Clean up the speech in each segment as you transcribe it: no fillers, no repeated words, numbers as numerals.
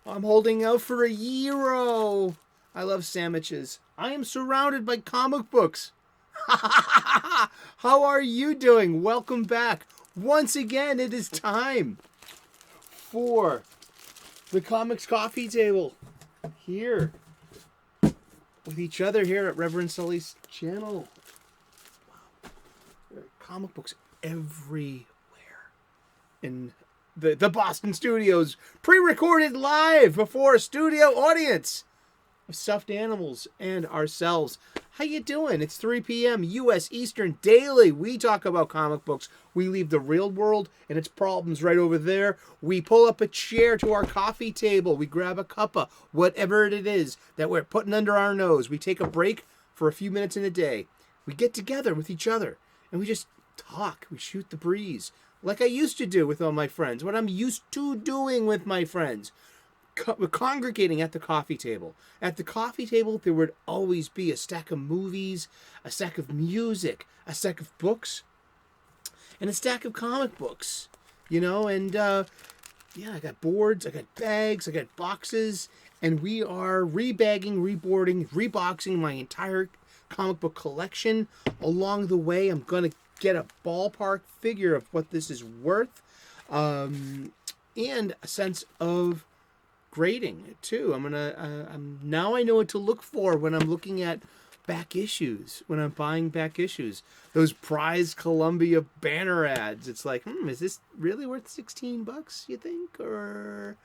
I'm holding out for a gyro. I love sandwiches. I am surrounded by comic books. How are you doing? Welcome back. Once again, it is time for the Comics Coffee Table here with each other here at Reverend Sully's channel. Wow. There are comic books everywhere in the Boston studios, pre-recorded live before a studio audience of stuffed animals and ourselves. How you doing? It's 3 p.m. U.S. Eastern daily. We talk about comic books. We leave the real world and its problems right over there. We pull up a chair to our coffee table. We grab a cuppa, whatever it is that we're putting under our nose. We take a break for a few minutes in a day. We get together with each other and we just talk. We shoot the breeze like I used to do with all my friends, what I'm used to doing with my friends. We're congregating at the coffee table. At the coffee table, there would always be a stack of movies, a stack of music, a stack of books, and a stack of comic books. You know, and I got boards, I got bags, I got boxes, and we are rebagging, reboarding, reboxing my entire comic book collection. Along the way, I'm going to get a ballpark figure of what this is worth, and a sense of grading too. Now I know what to look for when I'm looking at back issues, when I'm buying back issues. Those prize Columbia banner ads. It's like, is this really worth $16, you think? Or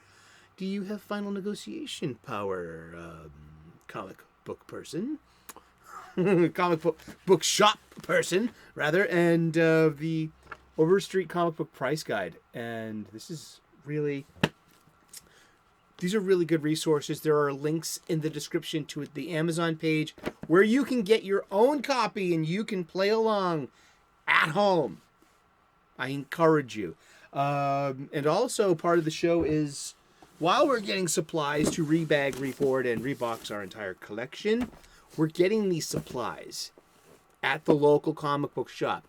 do you have final negotiation power, comic book person? Comic book shop person, rather, and the Overstreet comic book price guide. And these are really good resources. There are links in the description to the Amazon page where you can get your own copy and you can play along at home. I encourage you. And also part of the show is, while we're getting supplies to rebag, reboard, and rebox our entire collection, we're getting these supplies at the local comic book shop.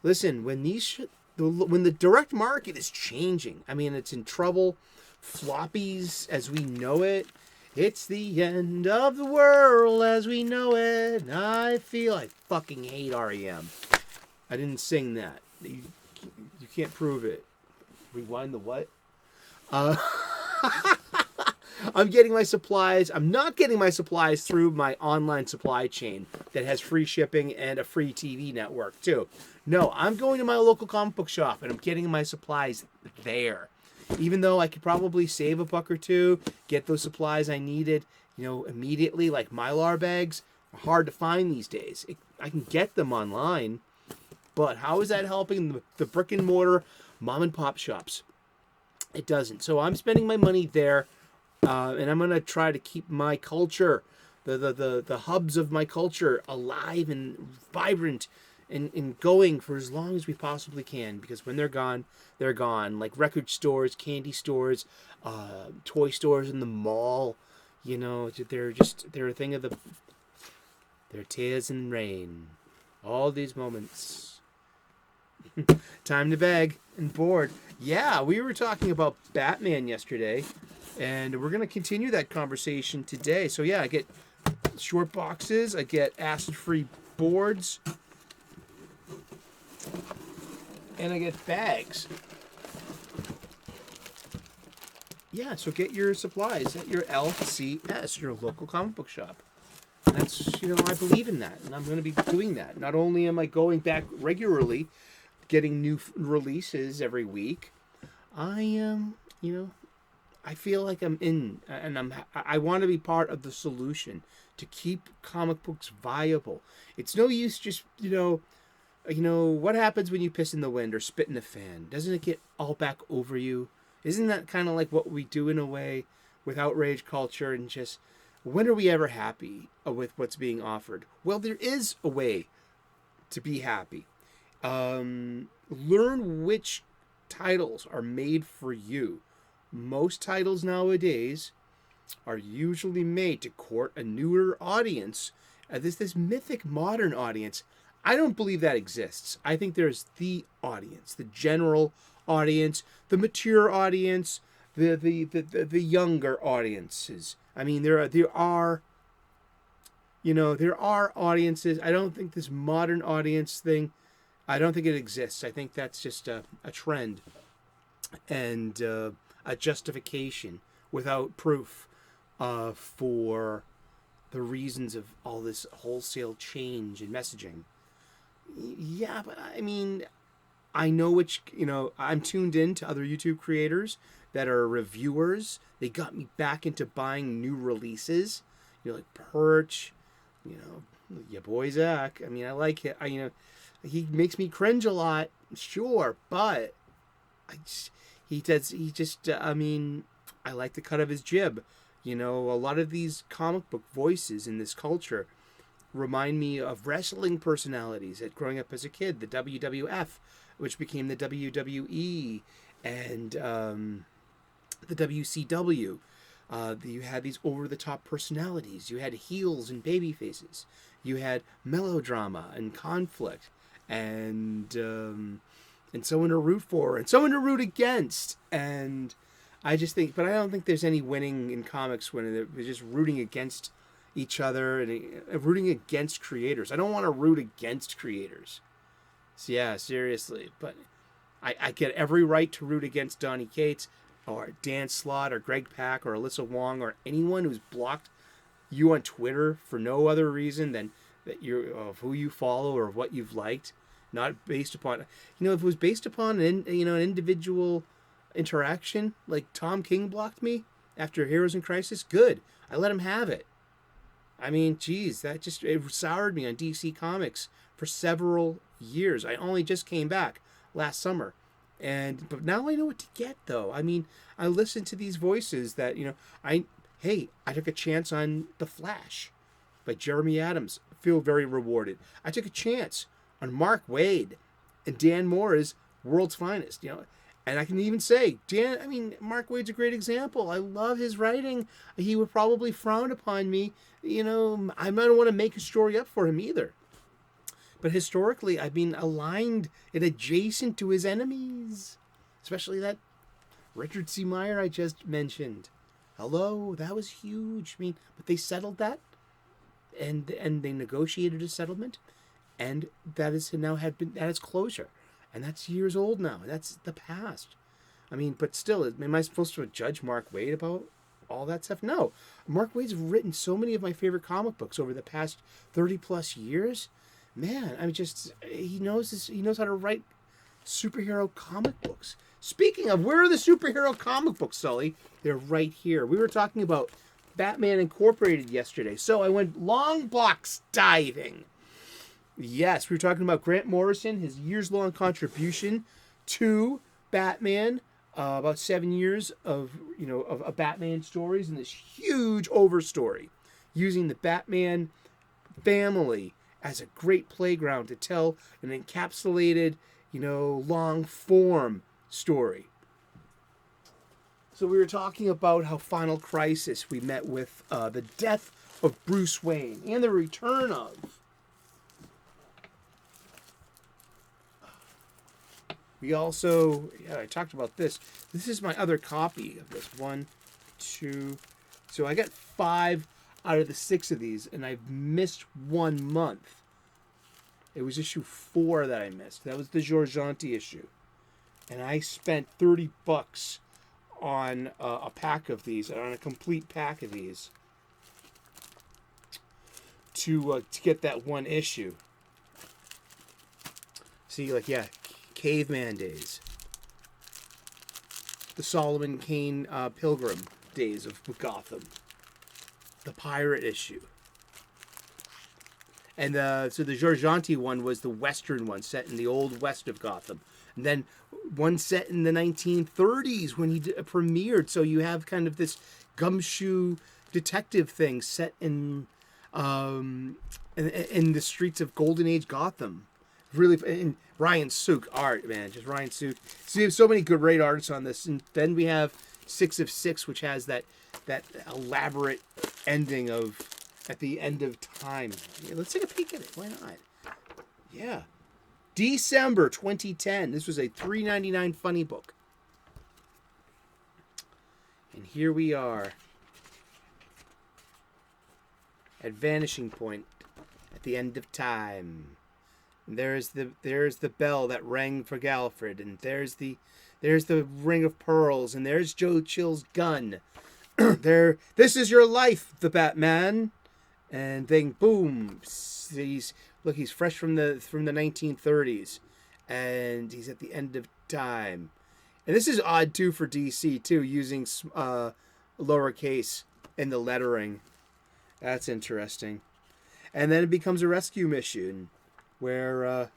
Listen, when the direct market is changing, I mean, it's in trouble. Floppies as we know it. It's the end of the world as we know it. I feel I fucking hate REM. I didn't sing that. You can't prove it. Rewind the what? I'm getting my supplies. I'm not getting my supplies through my online supply chain that has free shipping and a free TV network too. No, I'm going to my local comic book shop and I'm getting my supplies there. Even though I could probably save $1 or $2, get those supplies I needed, immediately, like Mylar bags, are hard to find these days. I can get them online, but how is that helping the brick and mortar mom and pop shops? It doesn't. So I'm spending my money there. And I'm going to try to keep my culture, the hubs of my culture, alive and vibrant and going for as long as we possibly can. Because when they're gone, they're gone. Like record stores, candy stores, toy stores in the mall. They're a thing of they're tears and rain. All these moments. Time to beg and board. Yeah, we were talking about Batman yesterday. And we're going to continue that conversation today. So yeah, I get short boxes. I get acid-free boards. And I get bags. Yeah, so get your supplies at your LCS, your local comic book shop. That's, I believe in that. And I'm going to be doing that. Not only am I going back regularly, getting new releases every week, I am, I feel like I'm in, and I want to be part of the solution to keep comic books viable. It's no use just, what happens when you piss in the wind or spit in the fan? Doesn't it get all back over you? Isn't that kind of like what we do in a way with outrage culture and just, when are we ever happy with what's being offered? Well, there is a way to be happy. Learn which titles are made for you. Most titles nowadays are usually made to court a newer audience. This mythic modern audience. I don't believe that exists. I think there's the audience, the general audience, the mature audience, the younger audiences. I mean, there are audiences. I don't think this modern audience thing, I don't think it exists. I think that's just a trend and a justification without proof for the reasons of all this wholesale change in messaging. Yeah, but I mean, I know I'm tuned in to other YouTube creators that are reviewers. They got me back into buying new releases. Like Perch, your boy Zach. I mean, I like it. He makes me cringe a lot, sure, but I like the cut of his jib. A lot of these comic book voices in this culture remind me of wrestling personalities that growing up as a kid, the WWF, which became the WWE, and the WCW. You had these over-the-top personalities. You had heels and baby faces. You had melodrama and conflict, and someone to root for and someone to root against. And I just think, but I don't think there's any winning in comics when they're just rooting against each other and rooting against creators. I don't want to root against creators. So yeah, seriously. But I get every right to root against Donny Cates or Dan Slott or Greg Pak or Alyssa Wong or anyone who's blocked you on Twitter for no other reason than that you're of who you follow or what you've liked, not based upon if it was based upon an individual interaction, like Tom King blocked me after Heroes in Crisis, good. I let him have it. I mean, geez, it soured me on DC Comics for several years. I only just came back last summer. But now I know what to get, though. I mean, I listen to these voices that, I took a chance on The Flash by Jeremy Adams. I feel very rewarded. I took a chance on Mark Waid and Dan Moore's World's Finest, And I can even say, Mark Waid's a great example. I love his writing. He would probably frown upon me. I don't want to make a story up for him either. But historically, I've been aligned and adjacent to his enemies. Especially that Richard C. Meyer I just mentioned. Hello, that was huge. But they settled that. And they negotiated a settlement. And that is closure. And that's years old now. That's the past. But still, am I supposed to judge Mark Waid about all that stuff? No. Mark Waid's written so many of my favorite comic books over the past 30 plus years. Man, he knows how to write superhero comic books. Speaking of, where are the superhero comic books, Sully? They're right here. We were talking about Batman Incorporated yesterday. So I went long box diving. Yes, we were talking about Grant Morrison, his years-long contribution to Batman, about 7 years of Batman stories and this huge overstory, using the Batman family as a great playground to tell an encapsulated, long-form story. So we were talking about how Final Crisis, we met with the death of Bruce Wayne and the return of we also, I talked about this. This is my other copy of this. 1, 2. So I got 5 out of the 6 of these, and I've missed 1 month. It was issue 4 that I missed. That was the Giorgianti issue. And I spent $30 on a pack of these, on a complete pack of these, to get that one issue. See, Caveman days. The Solomon Kane Pilgrim days of Gotham. The pirate issue. And so the Giorgianti one was the Western one, set in the old west of Gotham. And then one set in the 1930s when he premiered. So you have kind of this gumshoe detective thing set in the streets of Golden Age Gotham. Really, and Ryan Sook art, man, just Ryan Sook. So you have so many great artists on this, and then we have 6 of 6, which has that elaborate ending of at the end of time. Yeah, let's take a peek at it. Why not? Yeah, December 2010. This was a $3.99 funny book. And here we are at vanishing point at the end of time. And there's the bell that rang for Galfred, and there's the ring of pearls, and there's Joe Chill's gun. This is your life, the Batman. And then boom, he's fresh from the 1930s, and he's at the end of time. And this is odd too for DC too, using lowercase in the lettering. That's interesting. And then it becomes a rescue mission where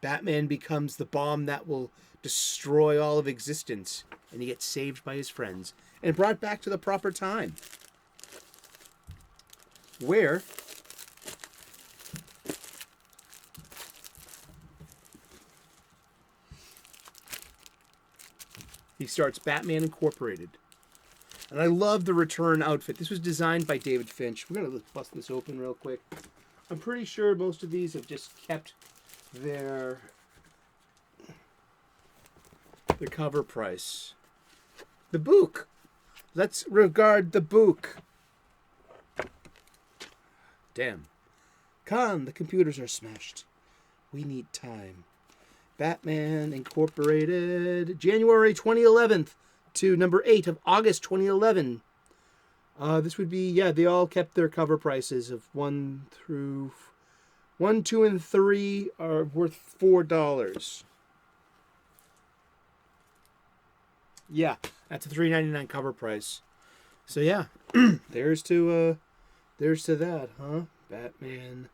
Batman becomes the bomb that will destroy all of existence, and he gets saved by his friends and brought back to the proper time, where he starts Batman Incorporated. And I love the return outfit. This was designed by David Finch. We're going to bust this open real quick. I'm pretty sure most of these have just kept their cover price. The book. Let's regard the book. Damn. Con, the computers are smashed. We need time. Batman Incorporated, January 2011 to number 8 of August 2011. This would be, they all kept their cover prices of 1, 2, and 3 are worth $4. Yeah, that's a $3.99 cover price. So yeah, there's to that, huh? Batman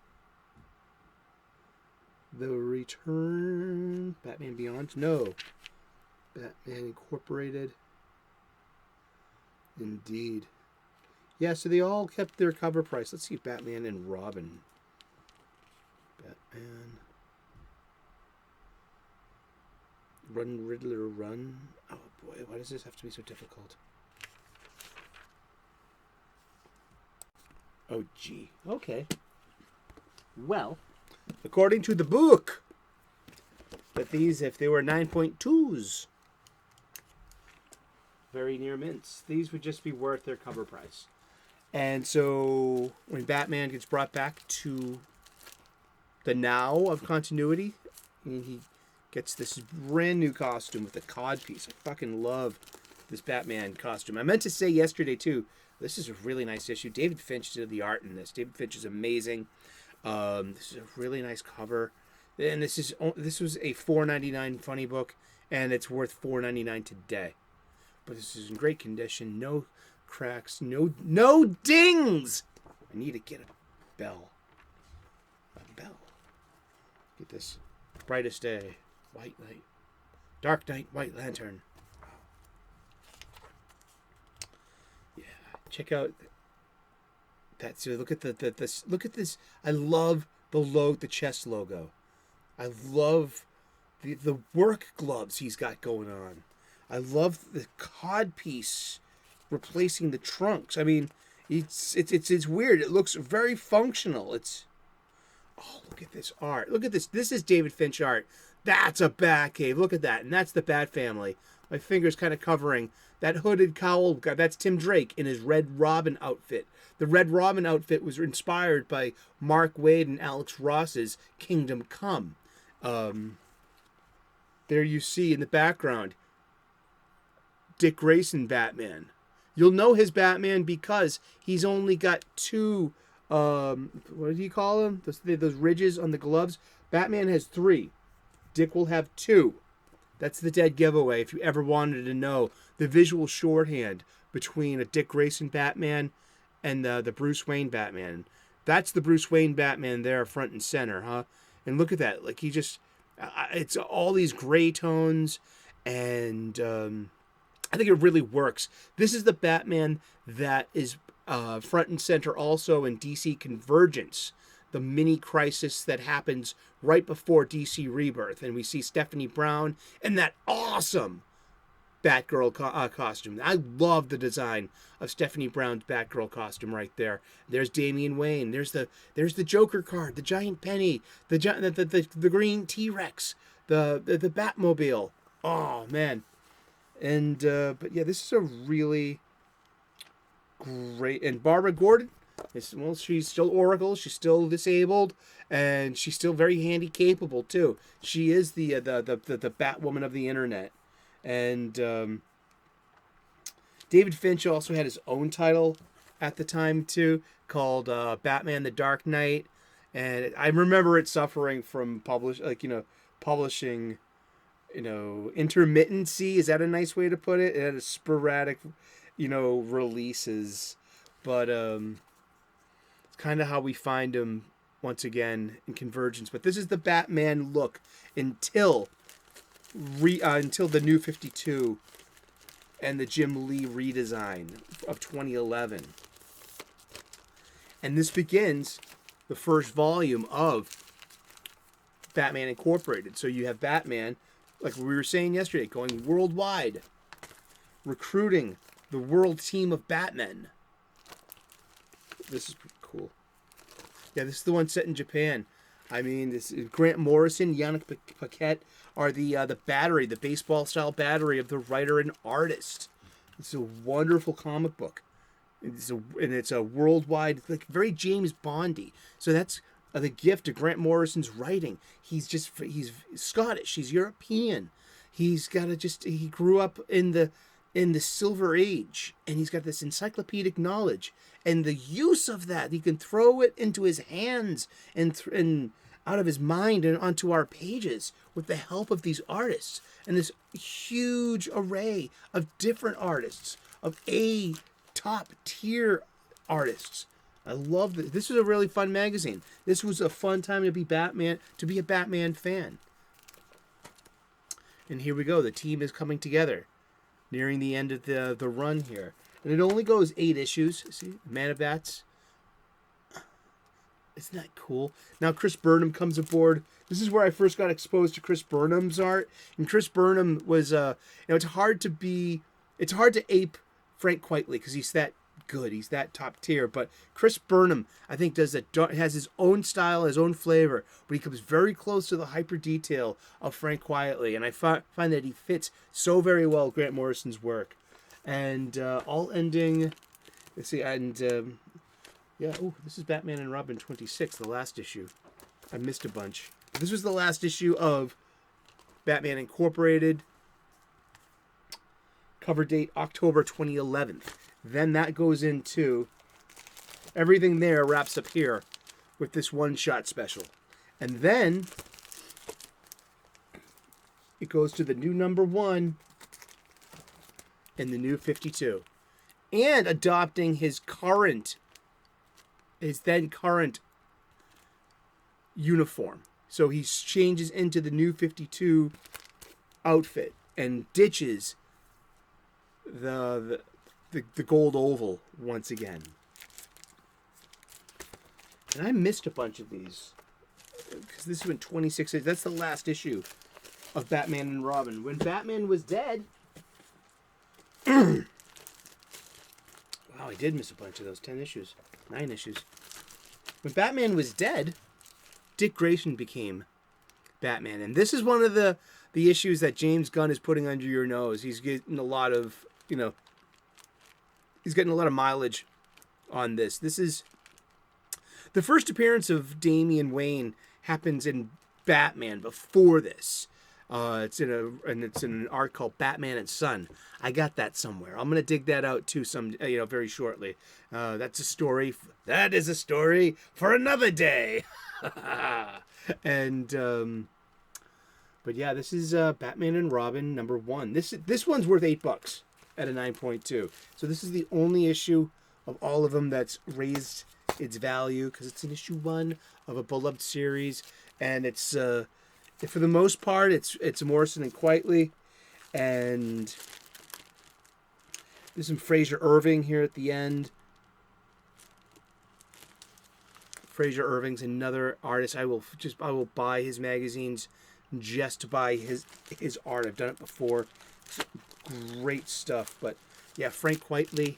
The Return, Batman Beyond, no, Batman Incorporated. Indeed. Yeah, so they all kept their cover price. Let's see Batman and Robin. Batman. Run, Riddler, run. Oh boy, why does this have to be so difficult? Oh gee. Okay. Well, according to the book, that these, if they were 9.2s, very near mints, these would just be worth their cover price. And so when Batman gets brought back to the now of continuity, and he gets this brand new costume with a codpiece. I fucking love this Batman costume. I meant to say yesterday too, this is a really nice issue. David Finch did the art in this. David Finch is amazing. This is a really nice cover. And this was a $4.99 funny book, and it's worth $4.99 today. But this is in great condition. No cracks. No dings. I need to get a bell. A bell. Get this. Brightest day. White light. Dark night. White lantern. Yeah. Check out that. So look at this. Look at this. I love the chest logo. I love the work gloves he's got going on. I love the codpiece replacing the trunks. I mean, it's weird. It looks very functional. Oh, look at this art. Look at this. This is David Finch art. That's a Batcave. Look at that. And that's the Bat Family. My finger's kind of covering that hooded cowl guy. That's Tim Drake in his Red Robin outfit. The Red Robin outfit was inspired by Mark Waid and Alex Ross's Kingdom Come. There you see in the background Dick Grayson Batman. You'll know his Batman because he's only got two, what do you call them? Those ridges on the gloves. Batman has 3. Dick will have 2. That's the dead giveaway if you ever wanted to know the visual shorthand between a Dick Grayson Batman and the Bruce Wayne Batman. That's the Bruce Wayne Batman there, front and center, huh? And look at that. Like, he just, it's all these gray tones, and I think it really works. This is the Batman that is front and center also in DC Convergence, the mini crisis that happens right before DC Rebirth. And we see Stephanie Brown in that awesome Batgirl costume. I love the design of Stephanie Brown's Batgirl costume right there. There's Damian Wayne. There's the Joker card, the giant penny, the green T-Rex, the Batmobile. Oh man. And but yeah, this is a really great. And Barbara Gordon, well, she's still Oracle. She's still disabled, and she's still very handy capable too. She is the Batwoman of the internet. And David Finch also had his own title at the time too, called Batman: The Dark Knight. And I remember it suffering from publishing, intermittency. Is that a nice way to put it? It had a sporadic, releases, but it's kind of how we find him once again in Convergence. But this is the Batman look until the New 52 and the Jim Lee redesign of 2011. And this begins the first volume of Batman Incorporated. So you have Batman, like we were saying yesterday, going worldwide, recruiting the world team of Batmen. This is pretty cool. Yeah, this is the one set in Japan. I mean, this is Grant Morrison, Yannick Paquette are the battery, the baseball style battery of the writer and artist. It's a wonderful comic book. It's a worldwide, like very James Bondy. So that's the gift of Grant Morrison's writing. He's Scottish. He's European. He grew up in the Silver Age, and he's got this encyclopedic knowledge, and the use of that, he can throw it into his hands and out of his mind and onto our pages with the help of these artists and this huge array of different artists, of top tier artists. I love this. This was a really fun magazine. This was a fun time to be a Batman fan. And here we go. The team is coming together, nearing the end of the run here. And it only goes 8 issues. See, Man of Bats. Isn't that cool? Now Chris Burnham comes aboard. This is where I first got exposed to Chris Burnham's art. And Chris Burnham was, it's hard to ape Frank Quitely because he's that good. He's that top tier. But Chris Burnham, I think, has his own style, his own flavor, but he comes very close to the hyper detail of Frank Quitely. And I find that he fits so very well with Grant Morrison's work. And all ending, let's see, and yeah, oh, this is Batman and Robin 26, the last issue. I missed a bunch. This was the last issue of Batman Incorporated. Cover date October 2011. Then that goes into everything there wraps up here with this one-shot special. And then it goes to the new number 1 in the New 52. And adopting his then current uniform. So he changes into the New 52 outfit and ditches the gold oval once again. And I missed a bunch of these because this went 26. That's the last issue of Batman and Robin. When Batman was dead. Wow, I did miss a bunch of those. 10 issues. 9 issues. When Batman was dead, Dick Grayson became Batman. And this is one of the issues that James Gunn is putting under your nose. He's getting a lot of, he's getting a lot of mileage on this. This is the first appearance of Damian Wayne happens in Batman before this. It's in an art called Batman and Son. I got that somewhere. I'm gonna dig that out too very shortly. That is a story for another day. And but yeah, this is Batman and Robin number 1. This one's worth $8 at a 9.2. So this is the only issue of all of them that's raised its value because it's an issue 1 of a beloved series, and it's for the most part it's Morrison and Quitely, and there's some Fraser Irving here at the end. Fraser Irving's another artist. I will buy his magazines just to buy his art. I've done it before. It's great stuff. But yeah, Frank Quitely,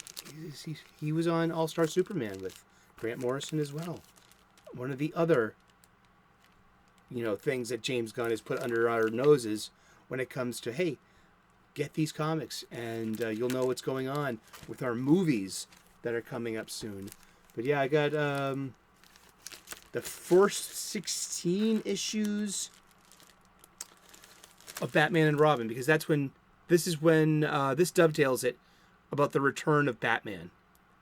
he was on All-Star Superman with Grant Morrison as well. One of the other things that James Gunn has put under our noses when it comes to, hey, get these comics, and you'll know what's going on with our movies that are coming up soon. But yeah, I got the first 16 issues of Batman and Robin, because this dovetails it about the return of Batman.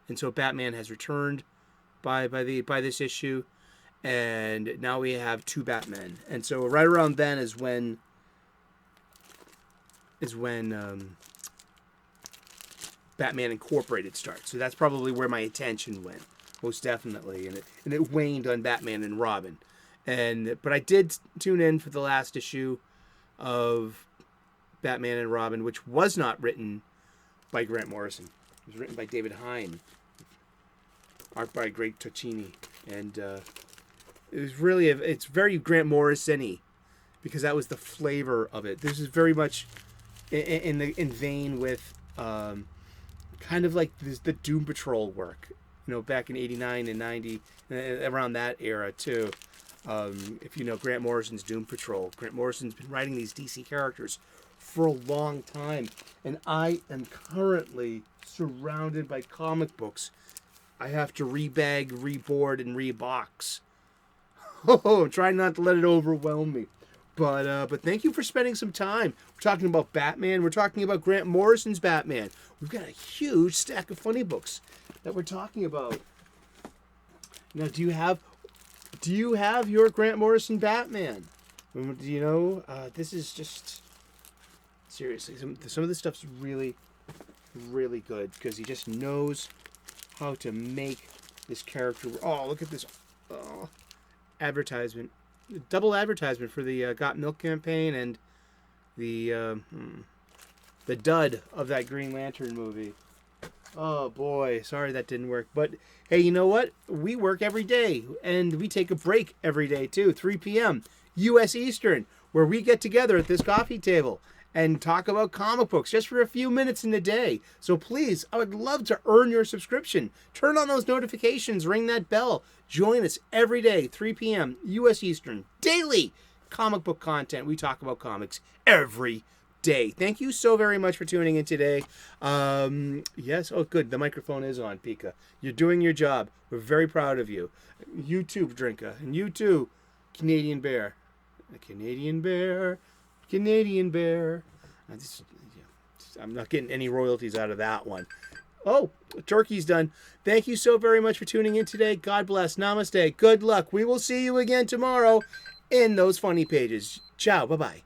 And so Batman has returned by this issue, and now we have 2 Batmen. And so right around then is when Batman Incorporated starts. So that's probably where my attention went, most definitely, and it waned on Batman and Robin. But I did tune in for the last issue of Batman and Robin, which was not written by Grant Morrison. It was written by David Hine, art by Greg Tocchini, and it was really it's very Grant Morrison-y, because that was the flavor of it. This is very much in vein with kind of like the Doom Patrol work, back in '89 and '90, around that era too. If you know Grant Morrison's Doom Patrol, Grant Morrison's been writing these DC characters for a long time, and I am currently surrounded by comic books. I have to rebag, reboard, and rebox. Oh, I'm trying not to let it overwhelm me. But thank you for spending some time. We're talking about Batman. We're talking about Grant Morrison's Batman. We've got a huge stack of funny books that we're talking about. Now, do you have your Grant Morrison Batman? This is just seriously, some of this stuff's really, really good, because he just knows how to make this character. Oh, look at this advertisement. Double advertisement for the Got Milk campaign and the dud of that Green Lantern movie. Oh boy, sorry that didn't work. But hey, you know what? We work every day, and we take a break every day too, 3 p.m. U.S. Eastern, where we get together at this coffee table and talk about comic books just for a few minutes in the day. So please, I would love to earn your subscription. Turn on those notifications, ring that bell. Join us every day, 3 p.m. U.S. Eastern. Daily comic book content. We talk about comics every day. Thank you so very much for tuning in today. Yes, oh good, the microphone is on, Pika. You're doing your job. We're very proud of you. You too, Drinka. And you too, Canadian Bear. A Canadian Bear. Canadian Bear. I'm not getting any royalties out of that one. Oh, turkey's done. Thank you so very much for tuning in today. God bless. Namaste. Good luck. We will see you again tomorrow in those funny pages. Ciao. Bye-bye.